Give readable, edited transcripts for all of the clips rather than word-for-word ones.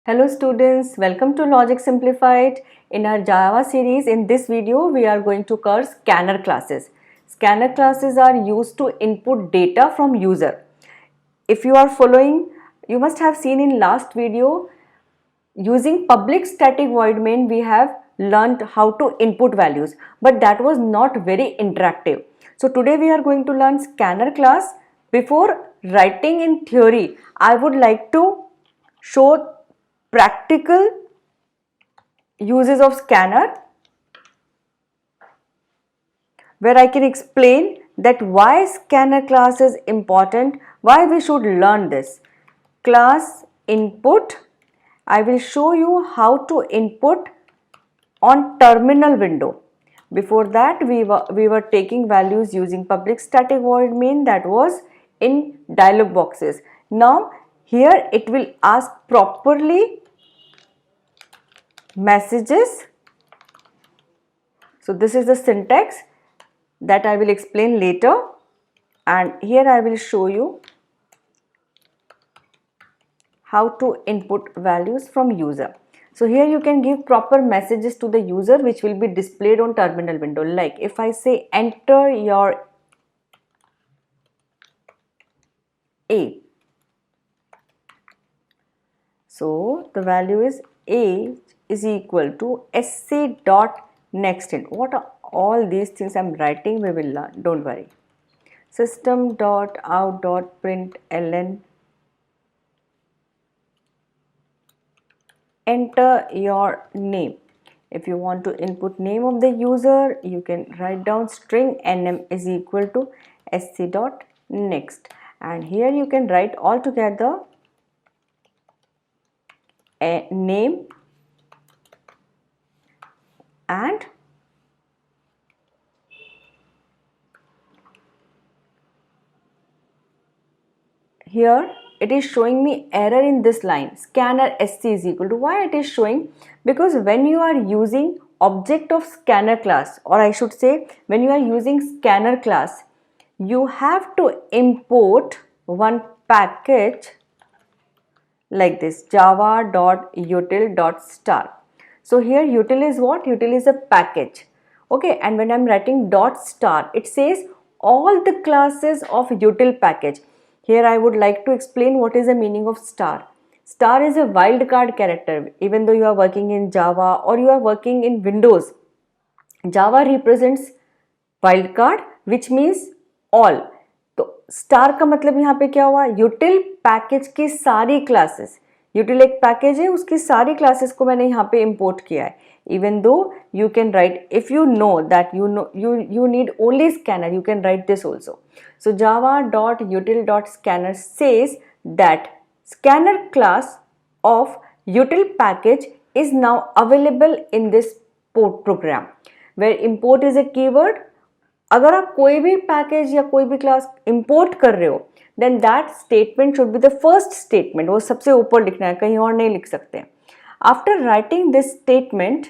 Hello students, welcome to Logic Simplified. In our Java series, in this video, we are going to cover scanner classes. Scanner classes are used to input data from user. If you are following, you must have seen in last video, using public static void main, we have learned how to input values, but that was not very interactive. So today we are going to learn scanner class. Before writing in theory, I would like to show practical uses of scanner, where I can explain that why scanner class is important, why we should learn this. Class input, I will show you how to input on terminal window. Before that we were taking values using public static void main, that was in dialog boxes. Now here it will ask properly messages. So this is the syntax that I will explain later, and here I will show you how to input values from user. So here you can give proper messages to the user which will be displayed on terminal window. Like if I say enter your A, so the value is A is equal to sc dot next int. What are all these things I'm writing, we will learn, don't worry. System dot out dot println, enter your name. If you want to input name of the user, you can write down string nm is equal to sc dot next, and here you can write all together a name and here it is showing me error in this line, scanner sc is equal to. Why it is showing? Because when you are using object of scanner class, or I should say when you are using scanner class, you have to import one package like this, java.util.star. So here util is what? Util is a package. Okay, and when I'm writing dot star, it says all the classes of util package. Here I would like to explain what is the meaning of star. Star is a wildcard character. Even though you are working in Java or you are working in Windows, Java represents wildcard, which means all. तो star का मतलब यहाँ पे क्या हुआ? यूटिल package की सारी classes, यूटिल एक पैकेज है, उसकी सारी क्लासेस को मैंने यहाँ पे इंपोर्ट किया है. Even though you can write, if you know that you need only scanner, you can write this also. So java.util.scanner says that scanner class of util package is now available in this program, where import is a keyword. अगर आप कोई भी package या कोई भी class import कर रहे हो, then that statement should be the first statement, वो सबसे ऊपर लिखना है, कहीं और नहीं लिख सकते. After writing this statement,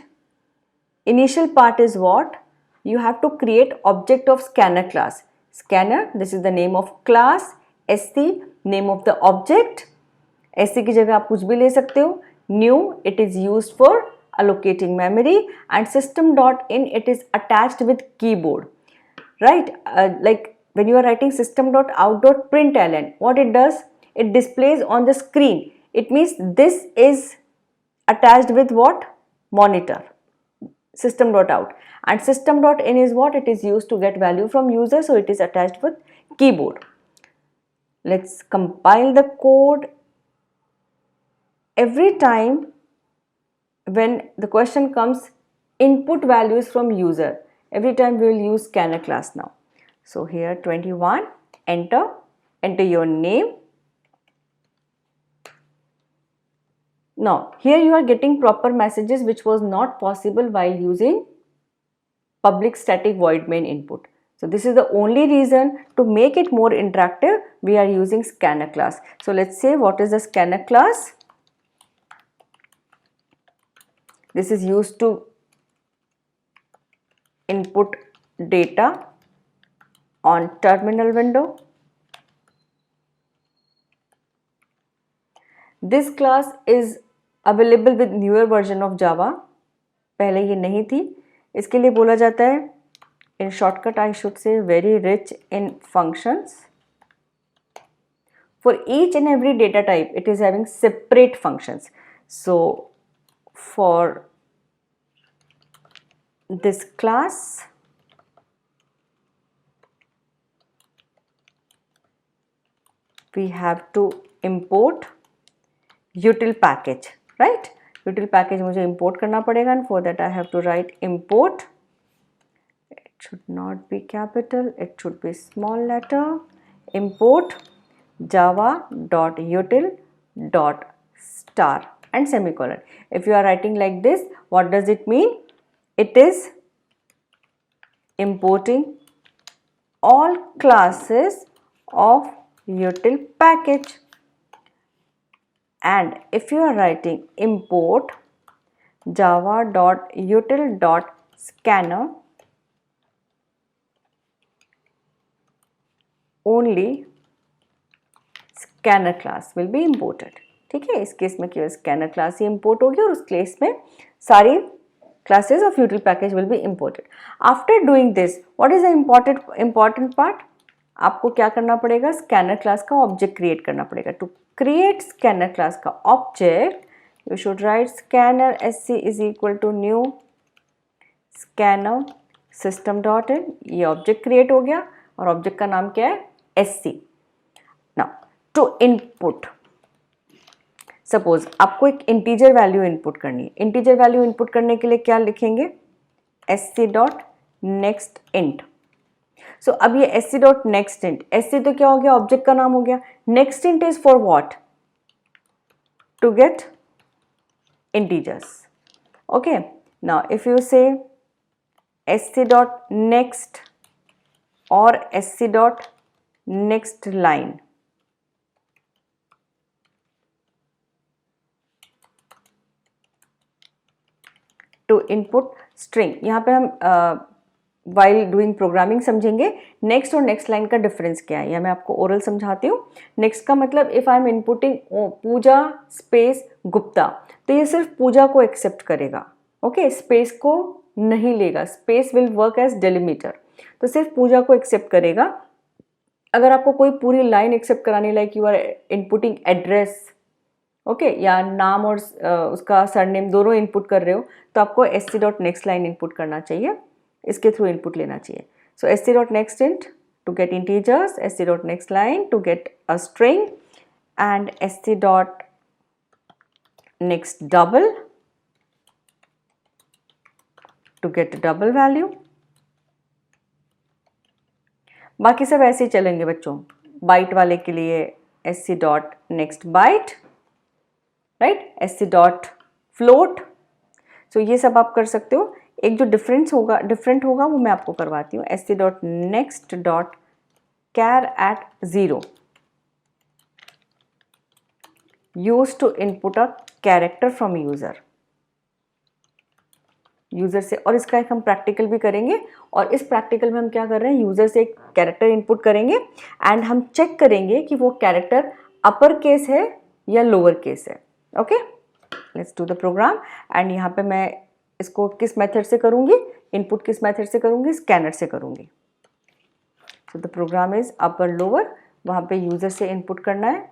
initial part is what? You have to create object of scanner class. Scanner, this is the name of class. sc, name of the object. sc की जगह आप कुछ भी ले सकते हो. New, it is used for allocating memory, and system.in, it is attached with keyboard. Right, like when you are writing system.out.println, what it does? It displays on the screen. It means this is attached with what? Monitor. System.out, and system.in is what? It is used to get value from user, so it is attached with keyboard. Let's compile the code. Every time when the question comes input values from user, every time we will use scanner class now. So here 21, enter your name. Now here you are getting proper messages, which was not possible while using public static void main input. So this is the only reason, to make it more interactive, we are using scanner class. So let's say what is the scanner class. This is used to input data on terminal window. This class is available with newer version of Java, पहले ये नहीं थी। इसके लिए बोला जाता है, in shortcut I should say, very rich in functions. For each and every data type, it is having separate functions. So for this class, we have to import util package, right? Util package मुझे import करना पड़ेगा, and for that I have to write import. It should not be capital, it should be small letter. Import java.util.star and semicolon. If you are writing like this, what does it mean? It is importing all classes of util package. And if you are writing import java.util.scanner, only scanner class will be imported. ठीक है, इस case में केवल scanner class ही import होगी और उस case में सारी classes of util package will be imported. After doing this, what is the important part? आपको क्या करना पड़ेगा? स्कैनर क्लास का ऑब्जेक्ट क्रिएट करना पड़ेगा। टू क्रिएट स्कैनर क्लास का object, you should write scanner sc is equal to new scanner system dot in. ये object create हो गया और ऑब्जेक्ट का नाम क्या है? sc। Now to input, suppose आपको एक इंटीजर वैल्यू इनपुट करनी है। इंटीजर वैल्यू इनपुट करने के लिए क्या लिखेंगे? sc dot next int. So अब ये sc dot next int, sc तो क्या हो गया? ऑब्जेक्ट का नाम हो गया। Next int is for what? To get integers. Okay, now if you say sc dot next और sc dot next line, to input string. यहाँ पे हम वाइल डूइंग प्रोग्रामिंग समझेंगे नेक्स्ट और नेक्स्ट लाइन का डिफरेंस क्या है। यह मैं आपको ओरल समझाती हूँ। नेक्स्ट का मतलब if I am inputting Pooja space Gupta, तो ये सिर्फ पूजा को एक्सेप्ट करेगा। ओके, स्पेस को नहीं लेगा। Space will work as delimiter, तो सिर्फ पूजा को एक्सेप्ट करेगा। अगर आपको कोई पूरी लाइन एक्सेप्ट करानी, like you are inputting address, okay, या नाम और उसका सरनेम दोनों इनपुट कर रहे हो, तो आपको sc dot next line input करना चाहिए, इसके थ्रू इनपुट लेना चाहिए। So sc dot next int to get integers, sc dot next line to get a string, and sc dot next double to get double value. बाकी सब ऐसे ही चलेंगे बच्चों। बाइट वाले के लिए sc dot next byte, right, sc dot float. So ये सब आप कर सकते हो। एक जो डिफरेंट होगा वो मैं आपको करवाती हूँ। sc dot next dot char at 0 use to input a character from user से। और इसका एक हम प्रैक्टिकल भी करेंगे, और इस प्रैक्टिकल में हम क्या कर रहे हैं? यूजर से एक कैरेक्टर इनपुट करेंगे एंड हम चेक करेंगे कि वो कैरेक्टर अपर केस है या लोअर केस है। Okay, let's do the program. And यहाँ पे मैं इसको किस मेथड से करूँगी? इनपुट किस मेथड से करूँगी? स्कैनर से करूँगी। So the program is upper lower, वहाँ पे यूजर से इनपुट करना है।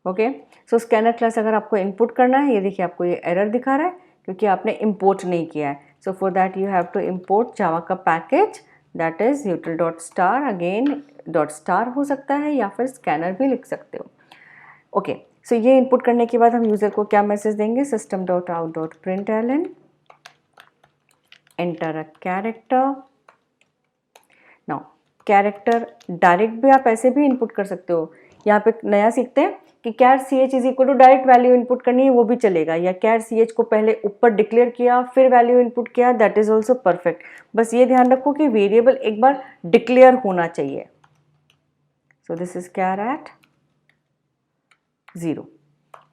ओके, सो स्कैनर क्लास अगर आपको इनपुट करना है, ये देखिए आपको ये एरर दिखा रहा है क्योंकि आपने इंपोर्ट नहीं किया है। So for that you have to import Java का package, that is util dot star. Again dot star हो सकता है या फिर स्कैनर भी लिख सकते हो। ओके, सो ये इनपुट करने के बाद हम यूजर को क्या मैसेज देंगे? System dot out dot println, enter a character. Now character direct भी आप ऐसे भी इनपुट कर सकते हो। यहाँ पे नया सीखते हैं कि char C H is equal to direct value input करनी है, वो भी चलेगा, या कैर सी एच को पहले ऊपर डिक्लेयर किया फिर वैल्यू इनपुट किया, दैट इज ऑल्सो परफेक्ट। बस ये ध्यान रखो कि वेरिएबल एक बार डिक्लेयर होना चाहिए। So this is char at 0।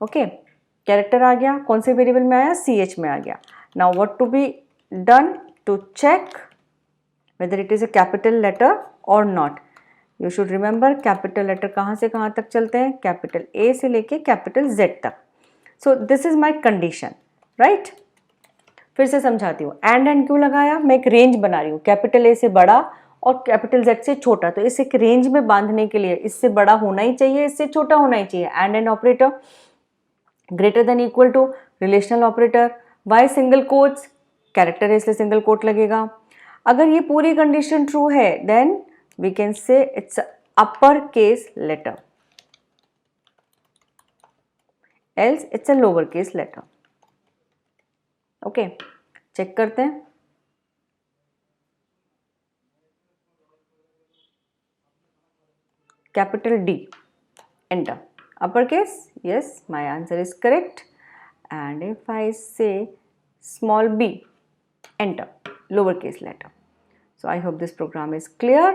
Okay, character आ गया, कौन से वेरिएबल में आया, सी एच में आ गया। Now what to be done to check whether it is a capital letter or not. You should remember capital letter कहाँ से कहाँ तक चलते हैं, कैपिटल A से लेके कैपिटल Z तक। So this is my condition, right? फिर से समझाती हूँ, एंड क्यों लगाया, मैं एक रेंज बना रही हूँ, कैपिटल A से बड़ा और कैपिटल Z से छोटा, तो इस एक रेंज में बांधने के लिए इससे बड़ा होना ही चाहिए, इससे छोटा होना ही चाहिए। And operator, greater than equal to, relational operator, why single quotes, character है इसलिए सिंगल कोट लगेगा। अगर ये पूरी कंडीशन ट्रू है then we can say it's upper case letter, else it's a lower case letter. Okay, check करते हैं। Capital D, enter, upper case, yes, my answer is correct. And if I say small b, enter, lower case letter. So I hope this program is clear.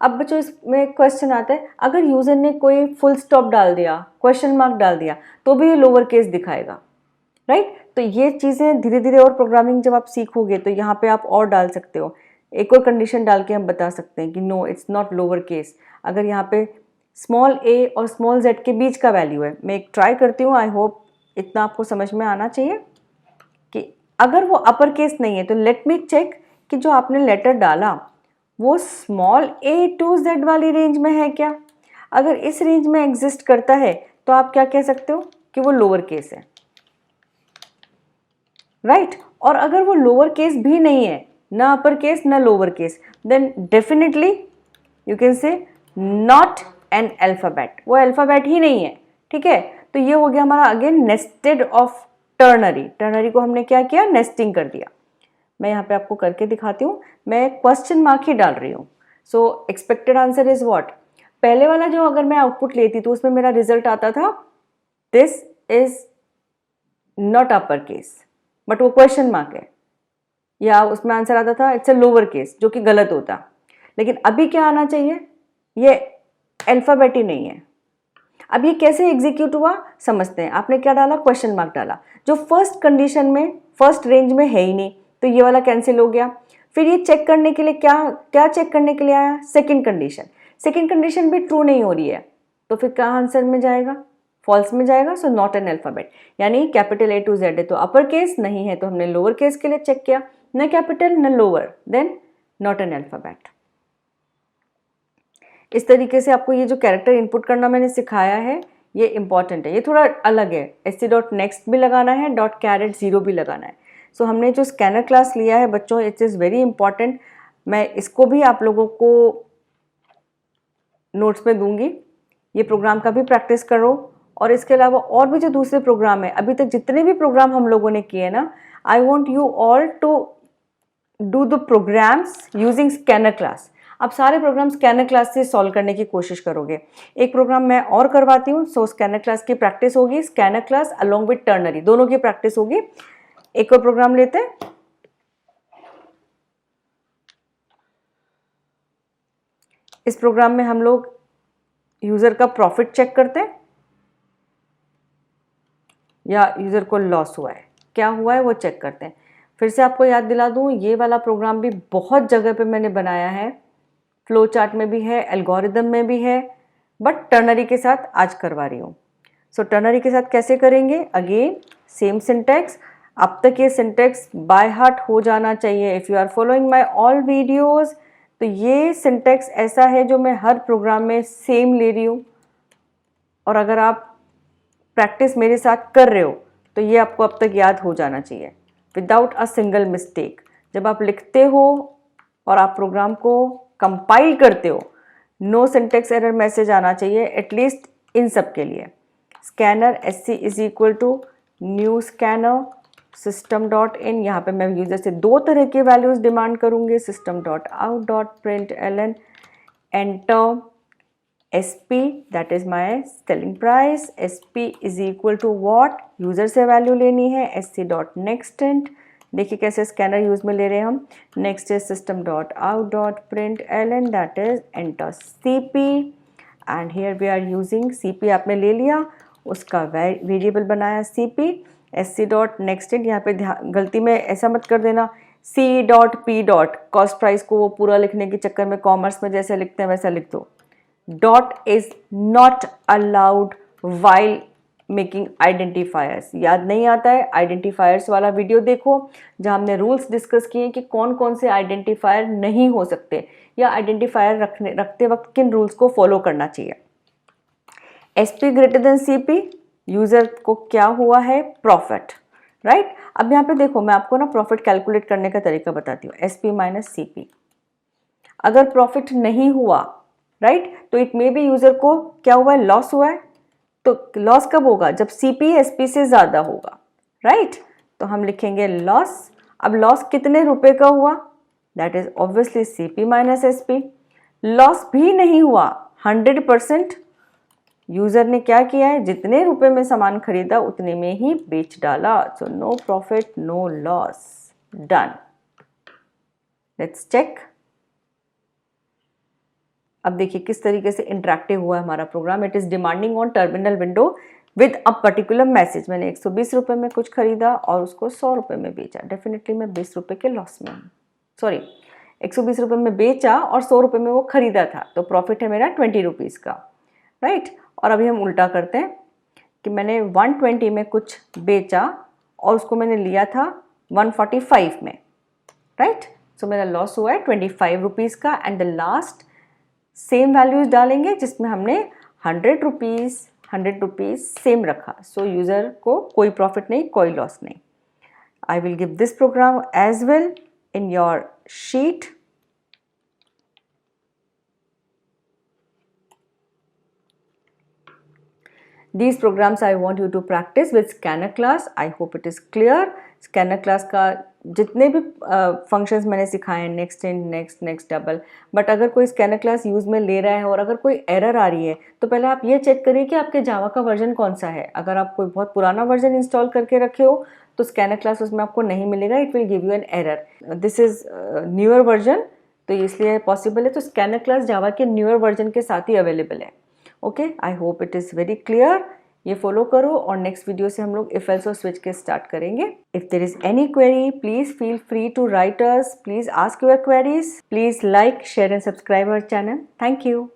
अब बच्चों इसमें question आता है, अगर user ने कोई फुल स्टॉप डाल दिया, क्वेश्चन मार्क डाल दिया, तो भी ये लोअर केस दिखाएगा, राइट? तो ये चीज़ें धीरे धीरे और प्रोग्रामिंग जब आप सीखोगे तो यहाँ पे आप और डाल सकते हो, एक और कंडीशन डाल के हम बता सकते हैं कि no it's not lower case. अगर यहाँ पे स्मॉल a और स्मॉल z के बीच का वैल्यू है, मैं एक ट्राई करती हूँ, आई होप इतना आपको समझ में आना चाहिए कि अगर वो अपर केस नहीं है तो लेट मी चेक कि जो आपने लेटर डाला वो स्मॉल a टू z वाली रेंज में है क्या। अगर इस रेंज में एग्जिस्ट करता है तो आप क्या कह सकते हो कि वो लोअर केस है, राइट? और अगर वो लोअर केस भी नहीं है, ना अपर केस ना lower case, then definitely you can say not an alphabet, वो अल्फाबेट ही नहीं है, ठीक है? तो ये हो गया हमारा again nested of ternary. Ternary को हमने क्या किया, नेस्टिंग कर दिया। मैं यहाँ पे आपको करके दिखाती हूँ, मैं क्वेश्चन मार्क ही डाल रही हूँ। सो एक्सपेक्टेड आंसर इज व्हाट, पहले वाला जो अगर मैं आउटपुट लेती तो उसमें मेरा रिजल्ट आता था this is not upper case, but वो क्वेश्चन मार्क है, या उसमें आंसर आता था इट्स अ लोअर केस, जो कि गलत होता। लेकिन अभी क्या आना चाहिए, ये अल्फाबेट ही नहीं है। अब ये कैसे एग्जीक्यूट हुआ समझते हैं। आपने क्या डाला, क्वेश्चन मार्क डाला, जो फर्स्ट कंडीशन में फर्स्ट रेंज में है ही नहीं, तो ये वाला कैंसिल हो गया। फिर ये चेक करने के लिए क्या चेक करने के लिए आया, सेकंड कंडीशन। सेकंड कंडीशन भी ट्रू नहीं हो रही है, तो फिर क्या आंसर में जाएगा, फॉल्स में जाएगा। सो नॉट एन अल्फाबेट, यानी कैपिटल A टू Z है तो अपर केस, नहीं है तो हमने लोअर केस के लिए चेक किया, न कैपिटल न lower, then not an alphabet. इस तरीके से आपको ये जो कैरेक्टर इनपुट करना मैंने सिखाया है ये इंपॉर्टेंट है, ये थोड़ा अलग है। sc.next भी लगाना है, .caret0 भी लगाना है। सो हमने जो स्कैनर क्लास लिया है बच्चों, इट इज़ वेरी इंपॉर्टेंट। मैं इसको भी आप लोगों को नोट्स में दूंगी, ये प्रोग्राम का भी प्रैक्टिस करो। और इसके अलावा और भी जो दूसरे प्रोग्राम है, अभी तक जितने भी प्रोग्राम हम लोगों ने किए ना, I want you all to do the programs using scanner class. आप सारे प्रोग्राम स्कैनर क्लास से सॉल्व करने की कोशिश करोगे। एक प्रोग्राम मैं और करवाती हूँ, सो स्कैनर क्लास की प्रैक्टिस होगी, scanner class along with ternary, दोनों की प्रैक्टिस होगी। एक और प्रोग्राम लेते हैं, इस प्रोग्राम में हम लोग यूजर का प्रॉफिट चेक करते हैं या यूजर को लॉस हुआ है, क्या हुआ है वो चेक करते हैं। फिर से आपको याद दिला दूं, ये वाला प्रोग्राम भी बहुत जगह पे मैंने बनाया है, फ्लो चार्ट में भी है, एल्गोरिदम में भी है, बट टर्नरी के साथ आज करवा रही हूँ। सो टर्नरी के साथ कैसे करेंगे, अगेन सेम सिंटैक्स। अब तक ये सिंटैक्स बाय हार्ट हो जाना चाहिए if you are following my all videos. तो ये सिंटैक्स ऐसा है जो मैं हर प्रोग्राम में सेम ले रही हूँ, और अगर आप प्रैक्टिस मेरे साथ कर रहे हो तो ये आपको अब तक याद हो जाना चाहिए विदाउट अ सिंगल मिस्टेक। जब आप लिखते हो और आप प्रोग्राम को कंपाइल करते हो, नो सिंटैक्स एरर मैसेज आना चाहिए एटलीस्ट इन सब के लिए। Scanner sc is equal to new scanner system dot in, यहाँ पर मैं यूजर से दो तरह के वैल्यूज़ डिमांड करूँगी, system.out.println, enter, SP, that is my selling price. SP is equal to what? User से वैल्यू लेनी है, sc.nextInt. देखिए कैसे स्कैनर यूज में ले रहे हैं हम. Next is system.out.println, that is enter CP, and here we are using CP. आपने ले लिया, उसका वेरिएबल बनाया CP. sc.nextInt, यहाँ पे गलती में ऐसा मत कर देना C.P. कॉस्ट प्राइस को वो पूरा लिखने के चक्कर में कॉमर्स में जैसे लिखते हैं वैसा लिख दो. Dot is not allowed while making identifiers. याद नहीं आता है, आइडेंटिफायर्स वाला वीडियो देखो जहां हमने रूल्स डिस्कस किए कि कौन कौन से आइडेंटिफायर नहीं हो सकते या आइडेंटिफायर रखते वक्त किन रूल्स को फॉलो करना चाहिए. SP greater than CP, user को क्या हुआ है? Profit, right. अब यहाँ पे देखो मैं आपको ना प्रॉफिट कैलकुलेट करने का तरीका बताती हूँ. SP minus CP. अगर प्रॉफिट नहीं हुआ, राइट, तो इट मे बी यूजर को क्या हुआ है? लॉस हुआ है. तो लॉस कब होगा? जब CP SP से ज्यादा होगा, राइट. तो हम लिखेंगे लॉस. अब लॉस कितने रुपए का हुआ? That is obviously CP minus SP. Loss भी नहीं हुआ 100%. यूजर ने क्या किया है? जितने रुपए में सामान खरीदा उतने में ही बेच डाला. So no profit no loss. Done. Let's check. अब देखिए किस तरीके से इंटरेक्टिव हुआ है हमारा program. It is demanding on terminal window with a particular message. मैंने 120 रुपये में कुछ खरीदा और उसको 100 रुपये में बेचा. डेफिनेटली मैं 20 रुपये के लॉस में हूँ. सॉरी, 120 रुपये में बेचा और 100 रुपये में वो खरीदा था, तो प्रॉफिट है मेरा 20 रुपीज़ का, राइट. और अभी हम उल्टा करते हैं कि मैंने 120 में कुछ बेचा और उसको मैंने लिया था 145 में, राइट. सो मेरा लॉस हुआ है 25 रुपीज़ का. And the last sem values डालेंगे जिसमें हमने 100 रुपीज़ सेम रखा. सो यूज़र को कोई प्रॉफिट नहीं, कोई लॉस नहीं. I will give this program as well in your sheet. These programs I want you to practice with scanner class. I hope it is clear. Scanner class का जितने भी functions मैंने सिखाए हैं, next int, next double, but अगर कोई scanner class use में ले रहा है और अगर कोई एरर आ रही है तो पहले आप ये चेक करिए कि आपके जावा का वर्जन कौन सा है. अगर आप कोई बहुत पुराना वर्जन इंस्टॉल करके रखे हो तो स्कैनर क्लास उसमें आपको नहीं मिलेगा. It will give you an error. This is newer version, तो इसलिए पॉसिबल है. तो स्कैनर क्लास जावा के न्यूअर वर्जन के साथ ही अवेलेबल है. Okay, I hope it is very clear. ये फॉलो करो और नेक्स्ट वीडियो से हम लोग इफ एल्स और स्विच के स्टार्ट करेंगे. If there is any query please feel free to write us. Please ask your queries. Please like, share and subscribe our channel. Thank you.